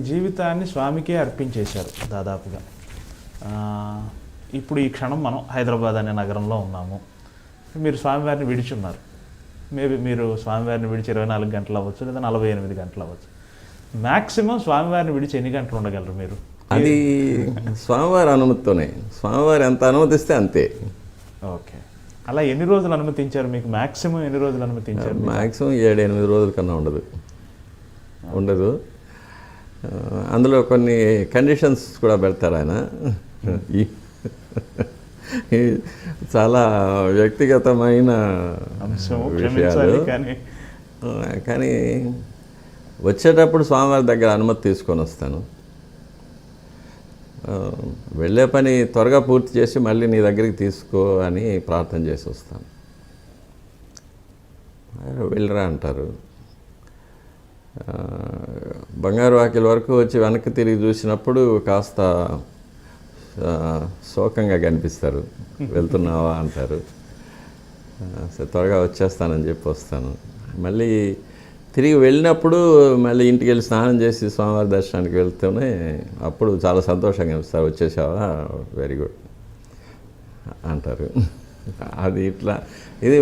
జీవితాన్ని స్వామికే అర్పించేశారు దాదాపుగా. ఇప్పుడు ఈ క్షణం మనం హైదరాబాద్ అనే నగరంలో ఉన్నాము. మీరు స్వామివారిని విడిచున్నారు. మేబీ మీరు స్వామివారిని విడిచి 24 గంటలు అవ్వచ్చు, లేదా 48 గంటలు అవ్వచ్చు. మ్యాక్సిమం స్వామివారిని విడిచి ఎన్ని గంటలు ఉండగలరు మీరు? అది స్వామివారి అనుమతితోనే. స్వామివారు ఎంత అనుమతిస్తే అంతే. ఓకే. అలా ఎన్ని రోజులు అనుమతించారు మీకు? మ్యాక్సిమం ఎన్ని రోజులు అనుమతించారు? మ్యాక్సిమం 7-8 రోజుల కన్నా ఉండదు. అందులో కొన్ని కండిషన్స్ కూడా పెడతారు ఆయన. చాలా వ్యక్తిగతమైన విషయాలు. కానీ వచ్చేటప్పుడు స్వామివారి దగ్గర అనుమతి తీసుకొని వస్తాను. వెళ్ళే పని త్వరగా పూర్తి చేసి మళ్ళీ నీ దగ్గరికి తీసుకో అని ప్రార్థన చేసి వస్తాను. వెళ్ళరా అంటారు. బంగారు వాకిల వరకు వచ్చి వెనక్కి తిరిగి చూసినప్పుడు కాస్త శోకంగా కనిపిస్తారు. వెళ్తున్నావా అంటారు. త్వరగా వచ్చేస్తానని చెప్పి వస్తాను. మళ్ళీ తిరిగి వెళ్ళినప్పుడు మళ్ళీ ఇంటికి వెళ్ళి స్నానం చేసి స్వామివారి దర్శనానికి వెళ్తూనే అప్పుడు చాలా సంతోషంగా అనిపిస్తారు. వచ్చేసావా, వెరీ గుడ్ అంటారు. అది ఇట్లా ఇది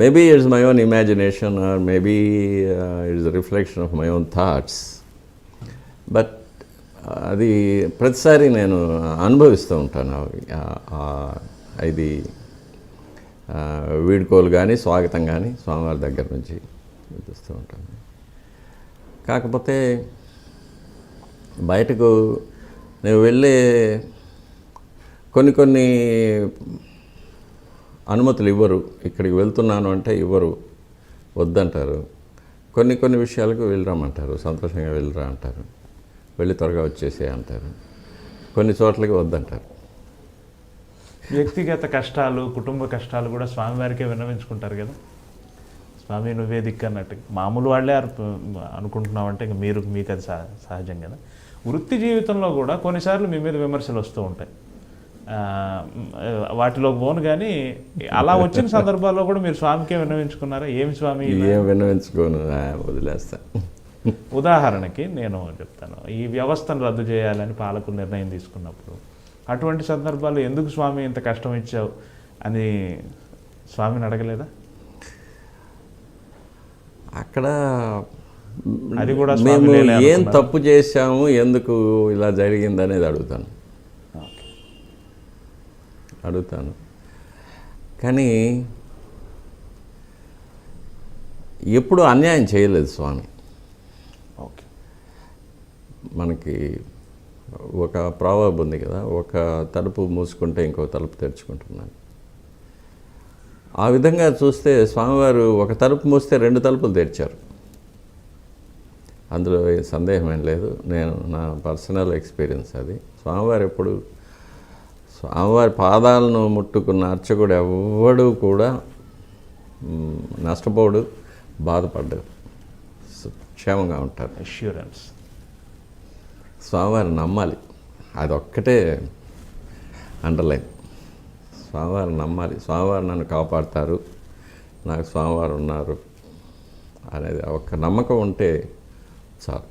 maybe it's my own imagination, or maybe it's reflection of my own thoughts. But అది ప్రతిసారి నేను అనుభవిస్తూ ఉంటాను. ఇది వీడ్కోలు కానీ స్వాగతం కానీ స్వామివారి దగ్గర నుంచి చూస్తూ ఉంటాను. కాకపోతే బయటకు నేను వెళ్ళే కొన్ని అనుమతులు ఇవ్వరు. ఇక్కడికి వెళ్తున్నాను అంటే ఇవ్వరు, వద్దంటారు. కొన్ని విషయాలకు వెళ్ళరామంటారు, సంతోషంగా వెళ్ళరా అంటారు, వెళ్ళి త్వరగా వచ్చేసే అంటారు. కొన్ని చోట్లకి వద్దంటారు. వ్యక్తిగత కష్టాలు, కుటుంబ కష్టాలు కూడా స్వామివారికే విన్నవించుకుంటారు కదా. స్వామి నువ్వే దిక్కు అన్నట్టు మామూలు వాళ్ళే అనుకుంటున్నామంటే ఇంక మీకు అది సహజం కదా. వృత్తి జీవితంలో కూడా కొన్నిసార్లు మీ మీద విమర్శలు వస్తూ ఉంటాయి. వాటిలోకి పోను కానీ అలా వచ్చిన సందర్భాల్లో కూడా మీరు స్వామికే విన్నవించుకున్నారా? ఏమి స్వామి? ఏం విన్నవించుకోను, వదిలేస్తా. ఉదాహరణకి నేను చెప్తాను, ఈ వ్యవస్థను రద్దు చేయాలని పాలకులు నిర్ణయం తీసుకున్నప్పుడు అటువంటి సందర్భాలు ఎందుకు స్వామి ఇంత కష్టం ఇచ్చావు అని స్వామిని అడగలేదా? అక్కడ అది కూడా మేము ఏం తప్పు చేశాము, ఎందుకు ఇలా జరిగింది అనేది అడుగుతాను. కానీ ఎప్పుడు అన్యాయం చేయలేదు స్వామి. ఓకే. మనకి ఒక ప్రావర్బ్ ఉంది కదా, ఒక తలుపు మూసుకుంటే ఇంకో తలుపు తెరుచుకుంటున్నాను. ఆ విధంగా చూస్తే స్వామివారు ఒక తలుపు మూస్తే 2 తలుపులు తెరిచారు. అందులో సందేహం ఏం లేదు. నా పర్సనల్ ఎక్స్పీరియన్స్ అది. స్వామివారి పాదాలను ముట్టుకున్న అర్చకుడు ఎవ్వడు కూడా నష్టపోడు, బాధపడ్డాడు, క్షేమంగా ఉంటారు. అష్యూరెన్స్. స్వామివారిని నమ్మాలి, అదొక్కటే అండర్లైన్. స్వామివారిని నమ్మాలి. స్వామివారు నన్ను కాపాడుతారు, నాకు స్వామివారు ఉన్నారు అనేది ఒక్క నమ్మకం ఉంటే చాలు.